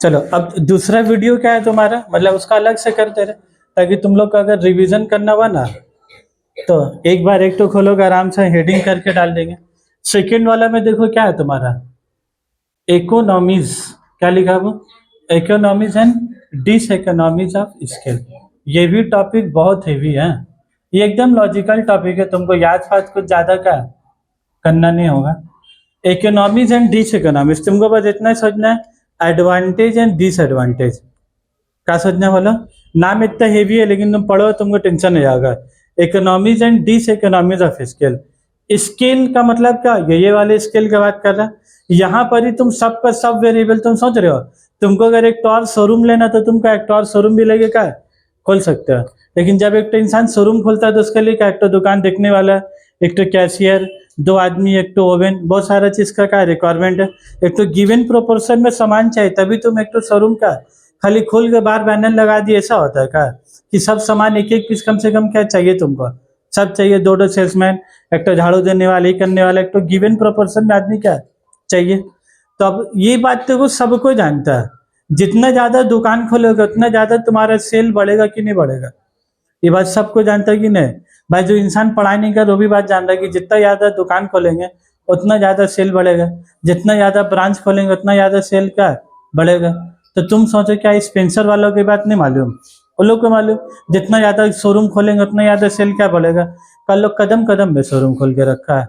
चलो अब दूसरा वीडियो क्या है तुम्हारा, मतलब उसका अलग से करते रहे, ताकि तुम लोग का अगर रिवीजन करना हुआ ना तो एक बार एक तो खोलोगे आराम से, हेडिंग करके डाल देंगे। सेकंड वाला में देखो क्या है तुम्हारा, इकोनॉमीज, क्या लिखा वो, economies and diseconomies of scale. ये भी टॉपिक बहुत हेवी है, ये एकदम लॉजिकल टॉपिक है, तुमको याद फाद कुछ ज्यादा क्या करना नहीं होगा। इकोनॉमीज एंड डिस इकोनॉमीज, तुमको बस इतना ही सोचना है, एडवांटेज एंड डिसएडवांटेज। क्या सोचना बोलो, नाम इतना हेवी है लेकिन तुम पढ़ो तुमको टेंशन नहीं आएगा। Economies and diseconomies of scale. Scale का मतलब क्या, ये वाले स्केल की बात कर रहा है। यहाँ पर ही तुम सब का सब वेरिएबल तुम सोच रहे हो, तुमको अगर एक तो और शोरूम लेना तो तुम का एक तो और शोरूम भी लेके क्या खोल सकते हो। लेकिन जब एक तो इंसान शोरूम खोलता है तो उसके लिए क्या, एक तो दुकान देखने वाला, एक तो कैशियर, दो आदमी, एक तो ओवन, बहुत सारा चीज का क्या रिक्वायरमेंट है। एक तो गिवन प्रोपोर्शन में सामान चाहिए, तभी तुम एक तो शोरूम का खाली खोल के बाहर बैनर लगा दिए, ऐसा होता है क्या कि सब सामान एक एक पीस कम से कम क्या चाहिए तुमको, सब चाहिए, दो दो सेल्समैन, एक तो झाड़ू देने वाले ही करने वाला, एक तो गिवन प्रोपोर्शन में आदमी क्या चाहिए। तो अब ये बात तो सबको जानता है, जितना ज्यादा दुकान खोलोगे उतना ज्यादा तुम्हारा सेल बढ़ेगा कि नहीं बढ़ेगा, ये बात सबको जानता है कि नहीं। भाई जो इंसान पढ़ाई नहीं कर वो भी बात जान रहा है कि जितना ज्यादा दुकान खोलेंगे उतना ज्यादा सेल बढ़ेगा, जितना ज्यादा ब्रांच खोलेंगे उतना ज्यादा सेल क्या बढ़ेगा। तो तुम सोचो क्या स्पेंसर वालों की बात नहीं मालूम, उन लोग को मालूम, जितना ज्यादा शोरूम खोलेंगे उतना ज्यादा सेल क्या बढ़ेगा। कल लोग कदम कदम में शोरूम खोल के रखा है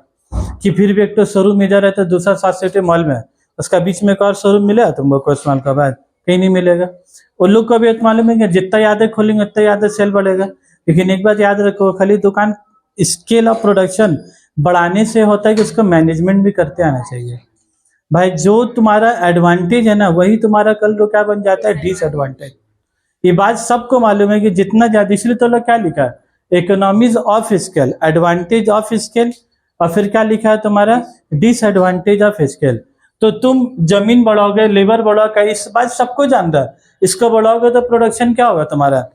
कि फिर भी एक तो शोरूम इधर है तो दूसरा सात सिटी मॉल में है, उसका बीच में एक और शोरूम मिलेगा तुमको कुछ साल के बाद, कहीं नहीं मिलेगा। उन लोग को भी एक मालूम है कि जितना ज्यादा खोलेंगे उतना ज्यादा सेल बढ़ेगा। लेकिन एक बात याद रखो, खाली दुकान स्केल ऑफ प्रोडक्शन बढ़ाने से होता है कि उसको मैनेजमेंट भी करते आना चाहिए। भाई जो तुम्हारा एडवांटेज है ना वही तुम्हारा कल को क्या बन जाता है, डिसएडवांटेज। ये बात सबको मालूम है कि जितना ज्यादा, इसलिए तो लोग क्या लिखा है, economies of scale, advantage of scale, और फिर क्या लिखा है तुम्हारा, डिसएडवांटेज ऑफ स्केल। तो तुम जमीन बढ़ाओगे, लेबर बढ़ाओगे, इस बात सबको जानता है, इसको बढ़ाओगे तो प्रोडक्शन क्या होगा तुम्हारा,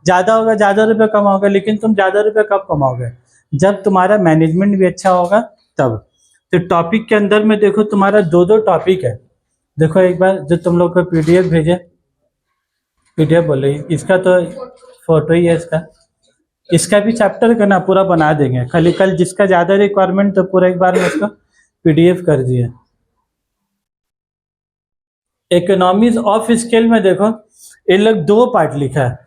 ज्यादा होगा, ज्यादा रुपये कमाओगे। लेकिन तुम ज्यादा रुपये कब कमाओगे, जब तुम्हारा मैनेजमेंट भी अच्छा होगा तब। तो टॉपिक के अंदर में देखो तुम्हारा दो दो टॉपिक है, देखो एक बार जो तुम लोग को पीडीएफ भेजे, पीडीएफ बोले इसका तो फोटो ही है इसका, इसका भी चैप्टर का ना पूरा बना देंगे, खाली कल जिसका ज्यादा रिक्वायरमेंट तो पूरा एक बार में उसका पीडीएफ कर दिए। इकोनॉमीज ऑफ स्केल में देखो ये लोग दो पार्ट लिखा है,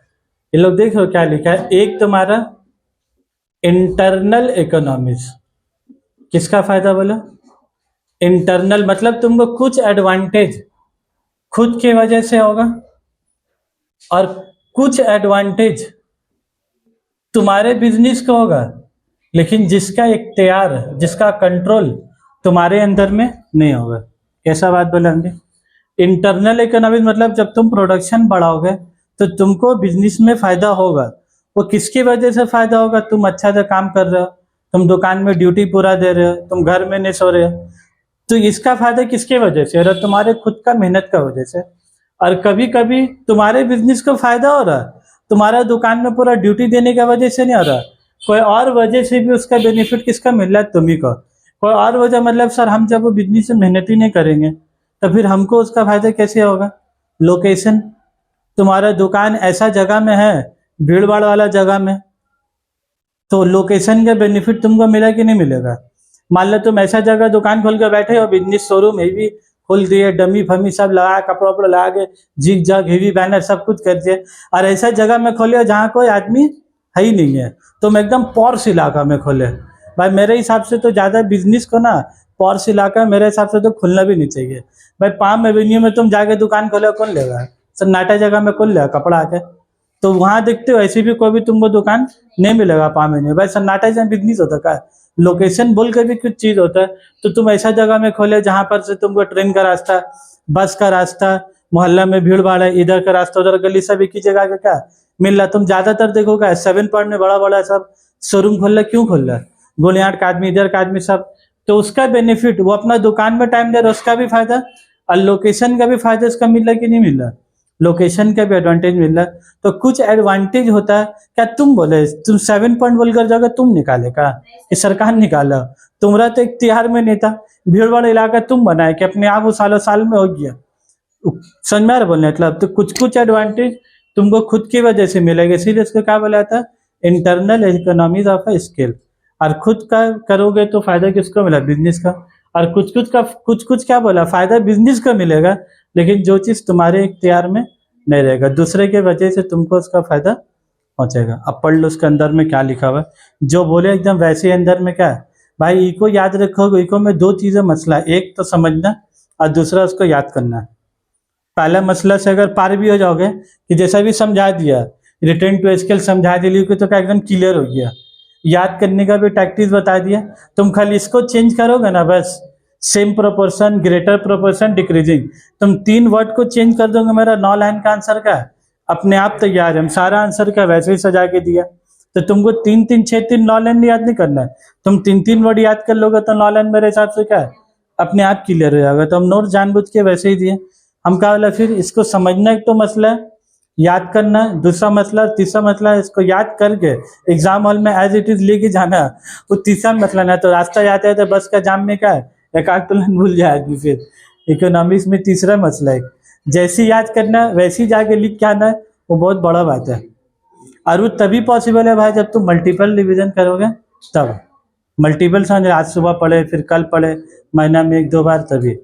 ये लोग देखो क्या लिखा है, एक तुम्हारा इंटरनल इकोनॉमीज, किसका फायदा बोलो, इंटरनल मतलब तुमको कुछ एडवांटेज खुद की वजह से होगा और कुछ एडवांटेज तुम्हारे बिजनेस को होगा, लेकिन जिसका इख्तियार, जिसका कंट्रोल तुम्हारे अंदर में नहीं होगा। कैसा बात बोले हमने, इंटरनल इकोनॉमिक मतलब जब तुम प्रोडक्शन बढ़ाओगे तो तुमको बिजनेस में फायदा होगा। वो किसकी वजह से फायदा होगा, तुम अच्छा से काम कर रहे हो, तुम दुकान में ड्यूटी पूरा दे रहे हो, तुम घर में नहीं सो रहे हो, तो इसका फायदा किसके वजह से, अरे तुम्हारे खुद का मेहनत का वजह से। और कभी कभी तुम्हारे बिजनेस को फायदा हो रहा है, तुम्हारा दुकान में पूरा ड्यूटी देने की वजह से नहीं हो रहा, कोई और वजह से भी उसका बेनिफिट किसका मिल रहा है, तुम्ही को। कोई और वजह मतलब सर हम जब वो बिजनेस में मेहनत ही नहीं करेंगे तो फिर हमको उसका फायदा कैसे होगा। लोकेशन, तुम्हारा दुकान ऐसा जगह में है, भीड़ भाड़ वाला जगह में, तो लोकेशन का बेनिफिट तुमको मिला कि नहीं मिलेगा। मान लो तुम ऐसा जगह दुकान खोल के बैठे हो, बिजनेस शोरूम हेवी खोल दिए, डमी फमी सब लगा, कपड़ा वपड़ा लगा के, जिग जग हेवी बैनर सब कुछ कर दिए, और ऐसा जगह में खोले जहाँ कोई आदमी है ही नहीं है, तुम एकदम पॉर्श इलाका में खोले। भाई मेरे हिसाब से तो ज्यादा बिजनेस को ना पॉर्श इलाका मेरे हिसाब से तो खुलना भी नहीं चाहिए। भाई पाम एवेन्यू में तुम जाके दुकान खोले, कौन लेगा, सन्नाटा जगह में कौन लेगा कपड़ा आके, तो वहां देखते हो ऐसे भी कोई भी तुमको दुकान नहीं मिलेगा पाम एवेन्यू। भाई सन्नाटा जहाँ बिजनेस होता है, लोकेशन बोल के भी कुछ चीज होता है, तो तुम ऐसा जगह में खोले जहां पर से तुमको ट्रेन का रास्ता, बस का रास्ता, मोहल्ला में भीड़ भाड़ है, इधर का रास्ता उधर गली सब एक ही जगह का क्या मिल रहा। तुम ज्यादातर देखोगे 7 पॉइंट में बड़ा बड़ा सब शोरूम खोल रहा, क्यों खोल रहा है, गोलियाट का आदमी, इधर का आदमी सब, तो उसका बेनिफिट वो अपना दुकान में टाइम दे रहा, उसका भी फायदा, और लोकेशन का भी फायदा उसका मिल रहा कि नहीं मिल रहा, लोकेशन का भी एडवांटेज मिल रहा। तो कुछ एडवांटेज होता है, क्या तुम बोले तुम 7 पॉइंट बोलकर जाओगे, तुम निकाले का कि सरकार निकाला, तुम्हारा तो इख्तियार में नहीं था, भीड़ भाड़ इलाका तुम बनाए कि अपने आप वो सालों साल में हो गया, समझ में आ रहा बोलने मतलब, तो कुछ कुछ एडवांटेज तुमको खुद की वजह से मिलेगा, इसीलिए इसको क्या बोला था, internal economies of a scale. और खुद का करोगे तो फायदा किसको मिला, बिजनेस का। और कुछ कुछ क्या बोला, फायदा बिजनेस का मिलेगा, लेकिन जो चीज तुम्हारे इख्तियार में नहीं रहेगा, दूसरे के वजह से तुमको उसका फायदा पहुंचेगा। अब पढ़ लो उसके अंदर में क्या लिखा हुआ है, जो बोले एकदम वैसे ही अंदर में क्या है भाई, इको याद रखो, इको में दो चीजें मसला है, एक तो समझना और दूसरा उसको याद करना है। पहला मसला से अगर पार भी हो जाओगे कि जैसा भी समझा दिया, रिटर्न टू स्केल समझा दिया तो क्या एकदम क्लियर हो गया, याद करने का भी टैक्टिस बता दिया, तुम खाली इसको चेंज करोगे ना बस, same proportion, greater proportion, decreasing, तुम 3 वर्ड को चेंज कर दोगे, मेरा 9 लाइन का आंसर का अपने आप तैयार है। हम सारा आंसर का वैसे ही सजा के दिया, तो तुमको 3 3 6 3 9 लाइन याद नहीं करना है, तुम 3 3 वर्ड याद कर लोगे तो 9 लाइन मेरे हिसाब से क्या है अपने आप क्लियर हो जाएगा। तो हम नोट जानबूझ के वैसे ही दिए। हम कहा बोला फिर इसको समझना एक तो मसला है, याद करना दूसरा मसला, तीसरा मसला इसको याद करके एग्जाम हॉल में एज इट इज लेके जाना, वो तीसरा मसला ना, तो रास्ता याद है तो बस का जाम में क्या है एक आध तो भूल जाए आदमी। फिर इकोनॉमिक्स में तीसरा मसला है, जैसी याद करना वैसी जाके लिख के आना है, वो बहुत बड़ा बात है। और वो तभी पॉसिबल है भाई जब तुम मल्टीपल रिविजन करोगे, तब मल्टीपल समझ, आज सुबह पढ़े फिर कल पढ़े, महीना में 1 2 बार, तभी।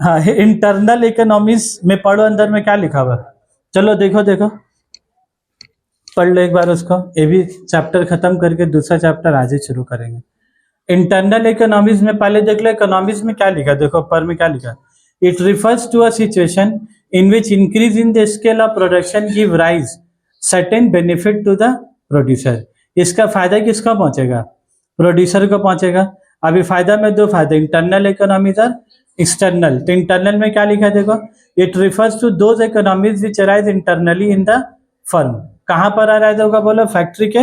हाँ, इंटरनल इकोनॉमिक्स में पढ़ो अंदर में क्या लिखा हुआ है। चलो देखो देखो, पढ़ लो एक बार उसको, ये भी चैप्टर खत्म करके दूसरा चैप्टर आज ही शुरू करेंगे। इंटरनल इकोनॉमिक्स में पहले देख लो इकोनॉमिक्स में क्या लिखा, देखो पर में क्या लिखा, it refers to a situation in which increase in the scale of production give rise certain benefit to the producer. इसका फायदा किसका पहुंचेगा, प्रोड्यूसर को पहुंचेगा। अभी फायदा में 2 फायदे, इंटरनल इकोनॉमिक्स और एक्सटर्नल। तो इंटरनल में क्या लिखा है देखो, it refers to those economics which arise internally in the firm. कहाँ पर अराइज होगा बोलो, फैक्ट्री के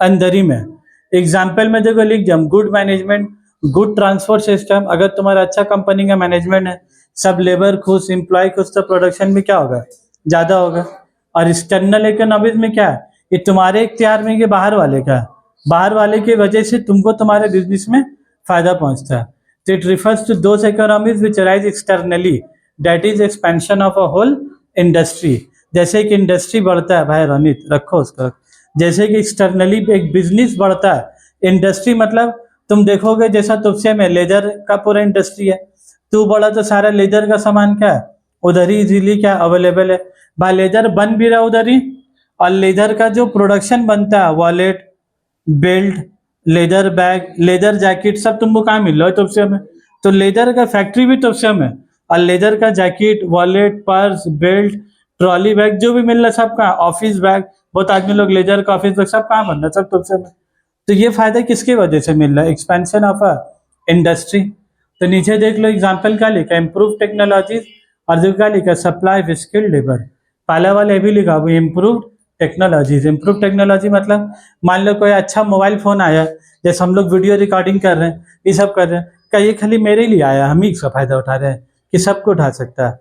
अंदर ही में। एग्जाम्पल में देखो लिख दिया, good management, good transport system. अगर तुम्हारा अच्छा कंपनी का मैनेजमेंट है, सब लेबर खुश, एम्प्लॉय खुश, तो प्रोडक्शन में क्या होगा, ज्यादा होगा। और एक्सटर्नल इकोनॉमिक्स में क्या है, ये तुम्हारे इख्तियार में कि बाहर वाले का, बाहर वाले की वजह से तुमको तुम्हारे बिजनेस में फायदा पहुंचता है। तो it refers to those economies which arise externally, that is expansion of a whole industry. जैसे कि इंडस्ट्री बढ़ता है भाई, रनित रखो उसको, जैसे कि एक्सटर्नली एक बिजनेस बढ़ता है, इंडस्ट्री मतलब तुम देखोगे जैसा तुपसे में लेदर का पूरा इंडस्ट्री है, तू बड़ा तो सारा लेदर का सामान क्या है उधर ही इजीली क्या अवेलेबल है भाई, लेदर बन भी रहा उधर ही। और लेदर का जो प्रोडक्शन बनता है, wallet, belt, leather bag, leather jacket, सब तुमको कहाँ मिल रहा है, तुपसे में। तो लेदर का फैक्ट्री भी तुपसे में, और लेदर का jacket, wallet, purse, belt, trolley bag जो भी मिल रहा है सब कहाँ, ऑफिस बैग, बहुत आदमी लोग लेदर का ऑफिस बैग सब कहाँ बन रहा है, सब तुपसे में। तो ये फायदा किसकी वजह से मिल रहा है, एक्सपेंशन ऑफ अ इंडस्ट्री। तो नीचे देख लो एग्जाम्पल क्या लिखा, इम्प्रूव टेक्नोलॉजीज, और जो क्या लिखा, सप्लाई ऑफ स्किल्ड लेबर। पहला वाला ये भी लिखा हुआ इम्प्रूव टेक्नोलॉजीज। इम्प्रूव टेक्नोलॉजी मतलब मान लो कोई अच्छा मोबाइल फोन आया, जैसे हम लोग वीडियो रिकॉर्डिंग कर रहे हैं, ये सब कर रहे हैं, क्या ये खाली मेरे लिए आया, हम ही इसका फायदा उठा रहे हैं कि सबको उठा सकता है,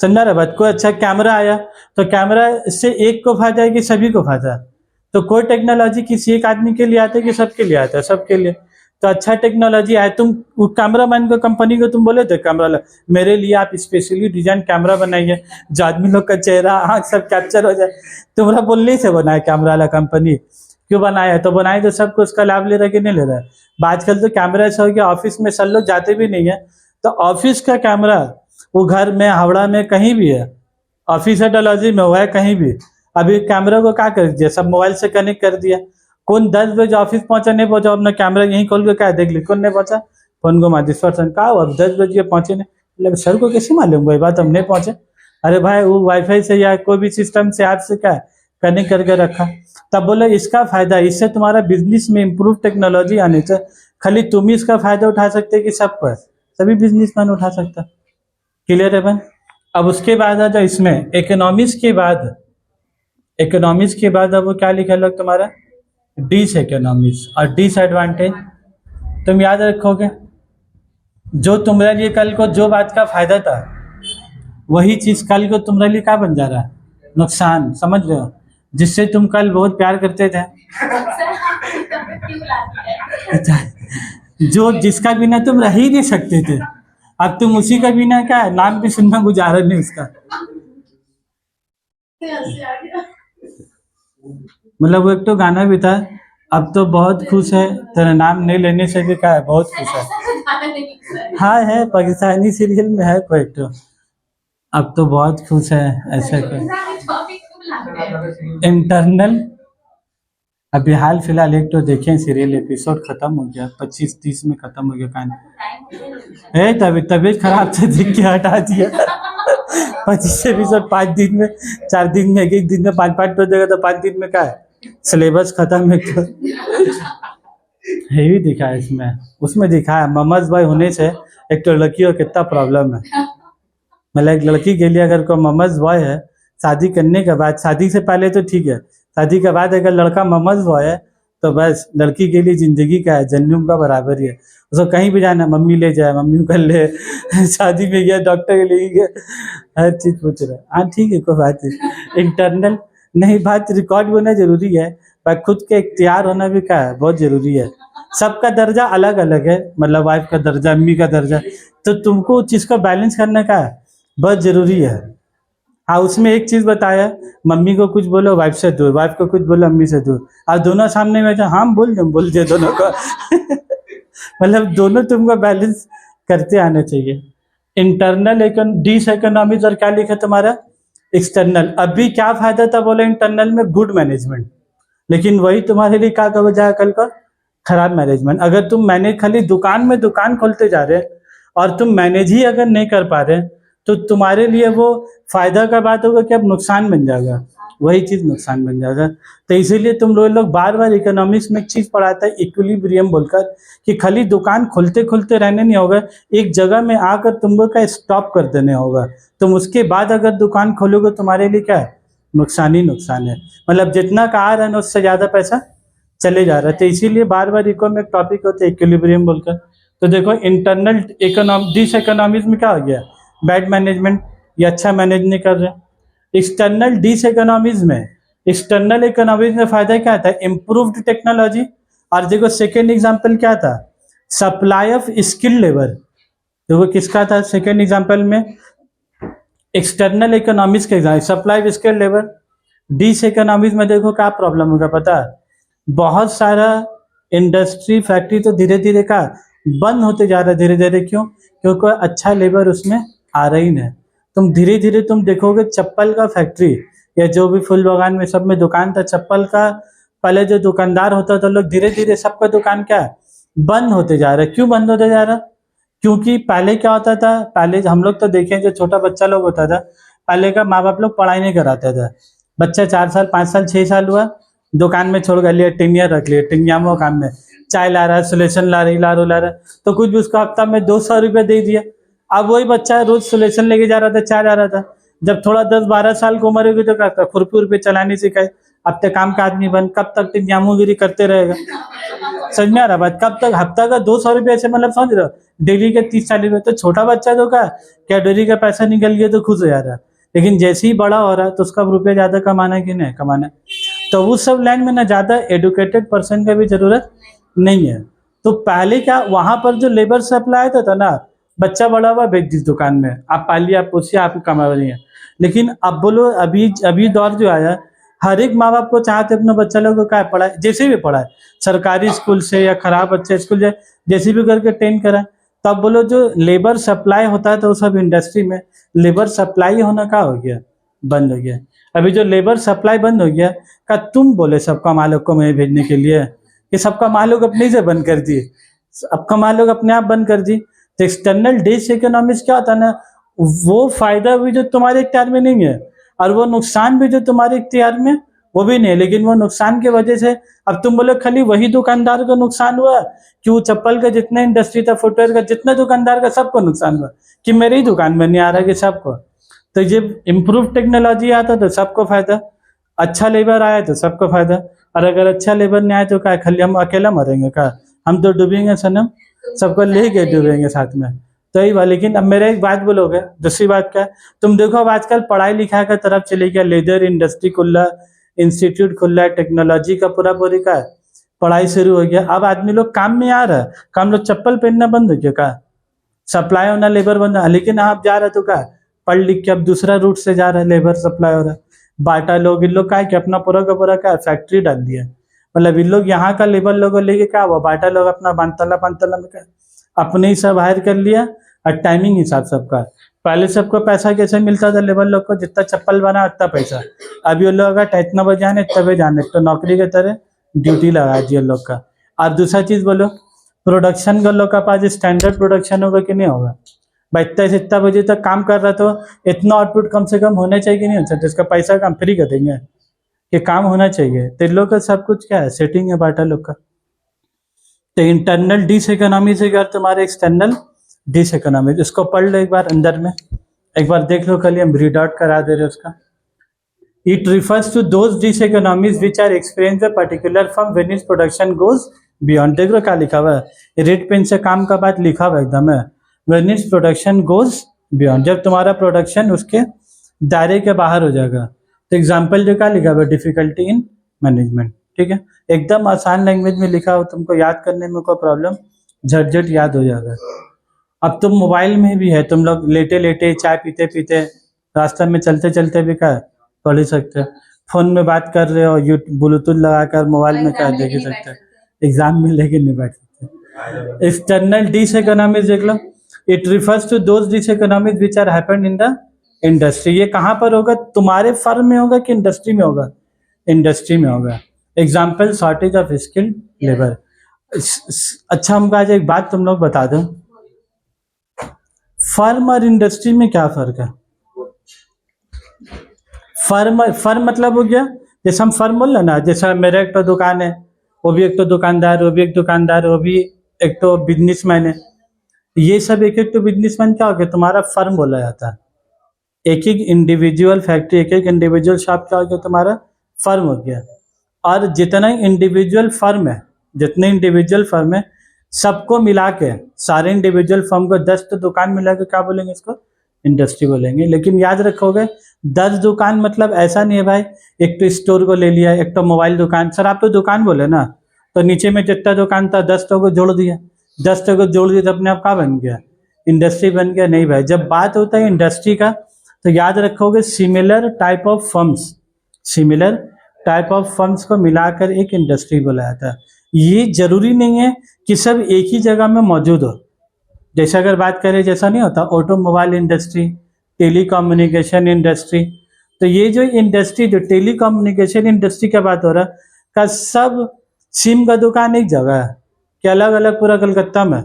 समझा रहा बात। कोई अच्छा कैमरा आया तो कैमरा से एक को फायदा है कि सभी को फायदा है। तो कोई टेक्नोलॉजी किसी एक आदमी के लिए आता है कि सबके लिए आता है, सबके लिए। तो अच्छा टेक्नोलॉजी आए, तुम कैमरा मैन को, कंपनी को तुम बोले थे कैमरा मेरे लिए आप स्पेशली डिजाइन कैमरा बनाइए जो आदमी लोग का चेहरा आँख सब कैप्चर हो जाए, तुम्हारा बोलने से बनाए कैमरा वाला कंपनी, क्यों बनाया है, तो बनाए तो सबको उसका लाभ ले रहा है कि नहीं ले रहा है। आजकल तो कैमरा ऐसा हो गया, ऑफिस में सब लोग जाते भी नहीं है, तो ऑफिस का कैमरा वो घर में, हावड़ा में, कहीं भी है, ऑफिस है डलहौजी में हुआ है, कहीं भी। अभी कैमरा को क्या कर दिया, सब मोबाइल से कनेक्ट कर दिया। कौन 10 बजे ऑफिस पहुंचा, नहीं पहुंचा, अपना कैमरा यहीं खोल के क्या देख ली, कौन नहीं पहुंचा, फोन को मार सर कहा अब 10 बजे पहुंचे नहीं, सर को कैसे मालूम वही बात हम नहीं पहुंचे। अरे भाई वो वाईफाई से या कोई भी सिस्टम से ऐप से क्या कनेक्ट करके रखा, तब बोले इसका फायदा, इससे तुम्हारा बिजनेस में इम्प्रूव टेक्नोलॉजी आने से खाली तुम ही इसका फायदा उठा सकते कि सब पर सभी बिजनेसमैन उठा सकता। क्लियर है भाई। अब उसके बाद आ जाओ इसमें इकोनॉमिक्स के बाद, इकोनॉमिक्स के बाद अब वो क्या लिखा लोग तुम्हारा, डिस इकोनॉमिक्स और डिसएडवांटेज। तुम याद रखोगे जो तुम्हारे लिए कल को जो बात का फायदा था, वही चीज कल को तुम्हारे लिए क्या बन जा रहा है, नुकसान, समझ रहे हो। जिससे तुम कल बहुत प्यार करते थे जो जिसका बिना तुम रह ही नहीं सकते थे, अब तुम उसी का भी ना क्या है, नाम भी सुनना गुजारा नहीं उसका। मतलब वो एक तो गाना भी था, अब तो बहुत खुश है तेरा नाम नहीं लेने से भी क्या है, बहुत खुश है। हाँ है, पाकिस्तानी सीरियल में है कोई तो, अब तो बहुत खुश है ऐसे कोई। इंटरनल, अभी हाल फिलहाल एक तो देखें सीरियल, एपिसोड खत्म हो गया, 25-30 में खत्म हो गया कहानी। है तभी तबीयत खराब से देख के हटा दिया। 25 एपिसोड 5 दिन में, 4 दिन में, एक दिन में 5-5 तो देगा, तो 5 दिन में क्या है, सिलेबस खत्म है। तो हेवी दिखा है इसमें, उसमें दिखा है ममज भाई होने से एक तो लड़की को कितना प्रॉब्लम है। मतलब एक लड़की के लिए अगर कोई ममज बॉय है, शादी करने के बाद, शादी से पहले तो ठीक है, शादी के बाद अगर लड़का ममज बॉय है तो बस लड़की के लिए जिंदगी का है, जन्म का बराबर ही है। उसको कहीं भी जाना, मम्मी ले जाए, मम्मी को कर ले, शादी में गया डॉक्टर के लिए गया, हर चीज पूछ रहा है। हाँ ठीक है, कोई बात नहीं। इंटरनल नहीं, बात रिकॉर्ड होना जरूरी है, पर खुद के इख्तियार होना भी क्या है, बहुत जरूरी है। सबका दर्जा अलग अलग है, मतलब वाइफ का दर्जा, अम्मी का दर्जा, तो तुमको उस चीज को बैलेंस करने का है, बहुत जरूरी है। हाँ उसमें एक चीज बताया, मम्मी को कुछ बोलो वाइफ से दूर, वाइफ को कुछ बोलो अम्मी से दूर, और दोनों सामने में जो हम बोल दे दोनों को। मतलब दोनों तुमको बैलेंस करते आना चाहिए। इंटरनल डिस इकोनॉमिक्स और क्या लिखा तुम्हारा, एक्सटर्नल। अभी क्या फायदा था बोले इंटरनल में, गुड मैनेजमेंट, लेकिन वही तुम्हारे लिए क्या हो जाएगा कल का, खराब मैनेजमेंट। अगर तुम मैनेज खाली दुकान में दुकान खोलते जा रहे और तुम मैनेज ही अगर नहीं कर पा रहे, तो तुम्हारे लिए वो फायदा का बात होगा कि अब नुकसान बन जाएगा, वही चीज नुकसान बन जाएगा। तो इसीलिए तुम लोग बार बार इकोनॉमिक्स में एक चीज पढ़ाता है इक्विलिब्रियम बोलकर, कि खाली दुकान खोलते खोलते रहने नहीं होगा, एक जगह में आकर तुमको क्या स्टॉप कर देने होगा। तुम उसके बाद अगर दुकान खोलोगे तुम्हारे लिए क्या है, नुकसान ही नुकसान है। मतलब जितना का आ रहा है ना उससे ज्यादा पैसा चले जा रहा है। तो इसीलिए बार बार इको में एक टॉपिक होता है इक्विलिब्रियम बोलकर। तो देखो इंटरनल डिस इकोनॉमिक्स में क्या हो गया, बैड मैनेजमेंट, या अच्छा मैनेज नहीं कर रहे। एक्सटर्नल डिस इकोनॉमिक्स में, एक्सटर्नल इकोनॉमिक्स में फायदा क्या था, इम्प्रूव्ड टेक्नोलॉजी। और देखो सेकेंड एग्जाम्पल क्या था, सप्लाई ऑफ स्किल लेबर। देखो किसका था सेकेंड एग्जाम्पल में, एक्सटर्नल इकोनॉमिक्स के exam, supply of skill labour. Diseconomics में देखो क्या प्रॉब्लम होगा पता है, बहुत सारा इंडस्ट्री फैक्ट्री तो धीरे धीरे का बंद होते जा रहा है, धीरे धीरे क्यों, क्योंकि अच्छा लेबर उसमें आ रहा ही नहीं। तुम धीरे धीरे तुम देखोगे चप्पल का फैक्ट्री या जो भी फूल बागान में सब में दुकान था चप्पल का, पहले जो दुकानदार होता था लोग, धीरे धीरे सबका दुकान क्या है, बंद होते जा रहा है। क्यों बंद होते जा रहा, क्योंकि पहले क्या होता था, पहले हम लोग तो देखें जो छोटा बच्चा लोग होता था, पहले का माँ बाप लोग पढ़ाई नहीं कराते थे। बच्चा 4 साल 5 साल 6 साल हुआ, दुकान में छोड़ कर लिया, टिंगिया रख लिया, टिंगिया में काम में चाय ला रहा है, सोलेशन ला रही, लारू ला रहा है, तो कुछ भी उसका हफ्ता में 200 रुपये दे दिया। अब वही बच्चा रोज सोलेशन लेके जा रहा था, चाय ला रहा था, जब थोड़ा 10-12 साल की उम्र होगी तो क्या खुरपी उर्पी चलानी सिखाए, अब तक काम का आदमी बन, कब तक टिंगियामुगिरी करते रहेगा। समझ में आ रहा बात, कब तक हफ्ता का 200 रुपये ऐसे, मतलब समझ रहे हो, डेली के 30-40 रुपये। तो छोटा बच्चा तो क्या डेली का पैसा निकल गया तो खुश हो जा रहा है, लेकिन जैसे ही बड़ा हो रहा है तो उसका रुपये ज्यादा कमाना है कि नहीं कमाना। तो उस सब लाइन में ना ज्यादा एडुकेटेड पर्सन का भी जरूरत नहीं है। तो पहले क्या वहां पर जो लेबर सप्लाई था ना, बच्चा बड़ा हुआ बेच दी दुकान में, आप पालिए आप पोसिए आप कमा रही है। लेकिन अब बोलो अभी अभी दौर जो आया, हर एक माँ बाप को चाहते अपने बच्चा लोग को क्या पढ़ाए, जैसे भी पढ़ाए, सरकारी स्कूल से या खराब अच्छे स्कूल से जैसे भी करके ट्रेन कराए। तब बोलो जो लेबर सप्लाई होता है तो सब इंडस्ट्री में लेबर सप्लाई होना क्या हो गया, बंद हो गया। अभी जो लेबर सप्लाई बंद हो गया, का तुम बोले सबका मालिक को मैं भेजने के लिए, कि सबका मालिक अपने से बंद कर दिए, सबका मालिक अपने आप बंद कर दी। तो एक्सटर्नल डिस इकोनॉमिक्स क्या होता है ना, वो फायदा भी जो तुम्हारे इख्तियार में नहीं है और वो नुकसान भी जो तुम्हारे इख्तियार में वो भी नहीं है, लेकिन वो नुकसान की वजह से अब तुम बोले खाली वही दुकानदार को नुकसान हुआ, क्यों चप्पल का जितना इंडस्ट्री था, फुटवेयर का जितना दुकानदार का सबको नुकसान हुआ, कि मेरी ही दुकान में नहीं आ रहा कि सबको। तो जब इम्प्रूव टेक्नोलॉजी आता तो सबको फायदा, अच्छा लेबर आया तो सबको फायदा, और अगर अच्छा लेबर नहीं आया तो क्या खाली हम अकेला मरेंगे क्या, हम तो डूबेंगे सनम, सबको ले के डूबेंगे साथ में। तो यही बात। लेकिन अब मेरा एक बात बोलोगे, दूसरी बात क्या, तुम देखो अब आजकल पढ़ाई लिखाई का तरफ चले गया, लेदर इंडस्ट्री खुला, इंस्टीट्यूट खुला है, टेक्नोलॉजी का पूरा पूरी का पढ़ाई शुरू हो गया। अब आदमी लोग काम में आ रहा है, काम लोग चप्पल पहनना बंद हो गया का, सप्लाई होना लेबर बंदा, लेकिन आप जा रहे तो क्या पढ़ लिख के अब दूसरा रूट से जा रहा है, लेबर सप्लाई हो रहा है। बाटा लोग इन लोग क्या है कि अपना पूरा का पूरा क्या फैक्ट्री डाल दिया, मतलब इन लोग यहाँ का लेबर लोगों लेके क्या हुआ, बाटा लोग अपना बानतला में क्या अपने ही सब हायर कर लिया, और टाइमिंग हिसाब सबका। पहले सबको पैसा कैसे मिलता था लेबर लोग को, जितना चप्पल बना उतना पैसा। अब ये लोग अगर इतना बजे आने इतना बजे आने, तो नौकरी के तरह ड्यूटी लगा दिया लोग का। अब दूसरा चीज बोलो, प्रोडक्शन का लोग का पास स्टैंडर्ड प्रोडक्शन होगा कि नहीं होगा भाई, इतना से इतना बजे तक काम कर रहा तो इतना आउटपुट कम से कम होना चाहिए कि नहीं होता, जिसका पैसा कम फ्री कर देंगे, ये काम होना चाहिए। तो इन लोग का सब कुछ क्या है, सेटिंग है बाटा लोग का। तो इंटरनल डिस इकोनॉमी से क्या तुम्हारे एक्सटर्नल डिस इकोनॉमी, इसको पढ़ लो एक बार अंदर में, एक बार देख लो, कल हम रीड आउट करा दे रहे उसका। It refers to those diseconomies which are experience the particular firm when its production goes beyond. देख लो क्या लिखा हुआ है, रेड पेन से काम का बात लिखा हुआ एकदम है, when its production goes beyond, जब तुम्हारा प्रोडक्शन उसके दायरे के बाहर हो जाएगा। तो एग्जाम्पल जो क्या लिखा हुआ, डिफिकल्टी इन मैनेजमेंट, ठीक है, एकदम आसान लैंग्वेज में लिखा हो, तुमको याद करने में कोई प्रॉब्लम, झटझट याद हो जाएगा। अब तुम मोबाइल में भी है, तुम लोग लेटे लेटे चाय पीते पीते रास्ते में चलते चलते भी क्या पढ़ ही सकते हो, फोन में बात कर रहे हो, ब्लूटूथ लगाकर मोबाइल में क्या देख ही सकते हो, एग्जाम में लेके नहीं बैठ सकते। एक्सटर्नल डिस इकोनॉमीज देख लो, it refers to those diseconomies which are happened in the industry. ये कहाँ पर होगा, तुम्हारे फर्म में होगा कि इंडस्ट्री में होगा, इंडस्ट्री में होगा। Example, shortage of skilled labour. अच्छा, हमको आज एक बात तुम लोग बता दो, फर्म और इंडस्ट्री में क्या फर्क है। फर्म मतलब हो गया, जैसे हम फर्म बोल रहे ना, जैसा मेरा एक तो दुकान है, वो भी एक तो दुकानदार, वो भी एक दुकानदार, वो भी एक तो बिजनेसमैन है, ये सब एक एक तो बिजनेसमैन क्या हो गया, तुम्हारा फर्म बोला जाता है। एक एक इंडिविजुअल फैक्ट्री, एक एक इंडिविजुअल शॉप क्या हो गया, तुम्हारा फर्म हो गया। और जितना इंडिविजुअल फर्म है, जितने इंडिविजुअल फर्म है सबको मिला के, सारे इंडिविजुअल फर्म को 10 तो दुकान मिला के क्या बोलेंगे, इसको इंडस्ट्री बोलेंगे। लेकिन याद रखोगे 10 दुकान मतलब ऐसा नहीं है भाई, एक तो स्टोर को ले लिया, एक तो मोबाइल दुकान, सर आप तो दुकान बोले ना, तो नीचे में जितना दुकान था 10 तो को जोड़ दिया, 10 तो को जोड़ दिया तो अपने आप क्या बन गया, इंडस्ट्री बन गया। नहीं भाई, जब बात होता है इंडस्ट्री का तो याद रखोगे similar type of firms, similar type of firms को मिलाकर एक इंडस्ट्री बोला जाता है। ये जरूरी नहीं है कि सब एक ही जगह में मौजूद हो, जैसे अगर बात करें, जैसा नहीं होता ऑटोमोबाइल इंडस्ट्री, टेलीकम्युनिकेशन इंडस्ट्री, तो ये जो इंडस्ट्री, जो टेलीकम्युनिकेशन इंडस्ट्री का बात हो रहा है, का सब सिम का दुकान एक जगह है कि अलग अलग पूरा कलकत्ता में,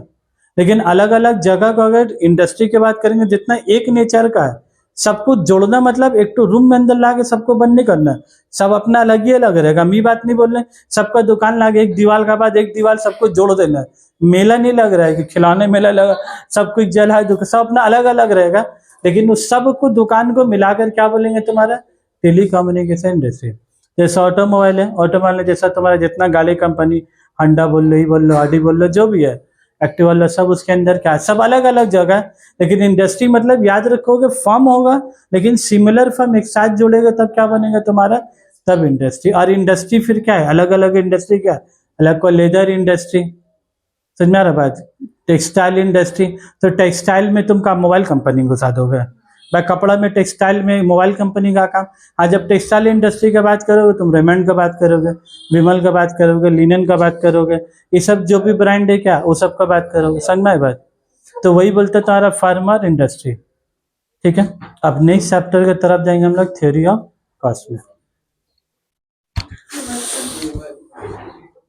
लेकिन अलग अलग जगह को अगर इंडस्ट्री की बात करेंगे, जितना एक नेचर का है, सबको जोड़ना मतलब एक तो रूम में अंदर ला के सबको बंद नहीं करना, सब अपना अलग ही अलग रहेगा। हम ये बात नहीं बोल रहे सबका दुकान लागे एक दीवार का बाद एक दीवार सबको जोड़ देना है, मेला नहीं लग रहा है कि खिलौने मेला लगा सब कुछ जल है, सब अपना अलग अलग रहेगा, लेकिन उस सब को दुकान को मिलाकर क्या बोलेंगे, तुम्हारा टेलीकम्युनिकेशन इंडस्ट्री। जैसे ऑटोमोबाइल है, ऑटोमोबाइल में जैसा तुम्हारा जितना गाड़ी कंपनी, होंडा बोल लो, ही बोल लो, ऑडी बोल लो, जो भी है, एक्टिवा वाला, सब उसके अंदर क्या है, सब अलग अलग जगह। लेकिन इंडस्ट्री मतलब याद रखोगे फर्म होगा, लेकिन सिमिलर फर्म एक साथ जोड़ेगा तब क्या बनेगा तुम्हारा, तब इंडस्ट्री। और इंडस्ट्री फिर क्या है, अलग अलग इंडस्ट्री, क्या अलग को लेदर इंडस्ट्री, समझ में आ रहा बात, टेक्सटाइल इंडस्ट्री, तो टेक्सटाइल में तुम का मोबाइल कंपनी घुसा दोगे भाई, कपड़ा में टेक्सटाइल में मोबाइल कंपनी का काम। आज जब टेक्सटाइल इंडस्ट्री की बात करोगे तुम रेमंड का बात करोगे, विमल का बात करोगे, लिनन का बात करोगे, ये सब जो भी ब्रांड है क्या वो सब का बात करोगे, समझ में बात। तो वही बोलते तुम्हारा फार्मर इंडस्ट्री, ठीक है। अब नेक्स्ट चैप्टर की तरफ जाएंगे हम लोग, थ्योरी ऑफ कॉस्ट में।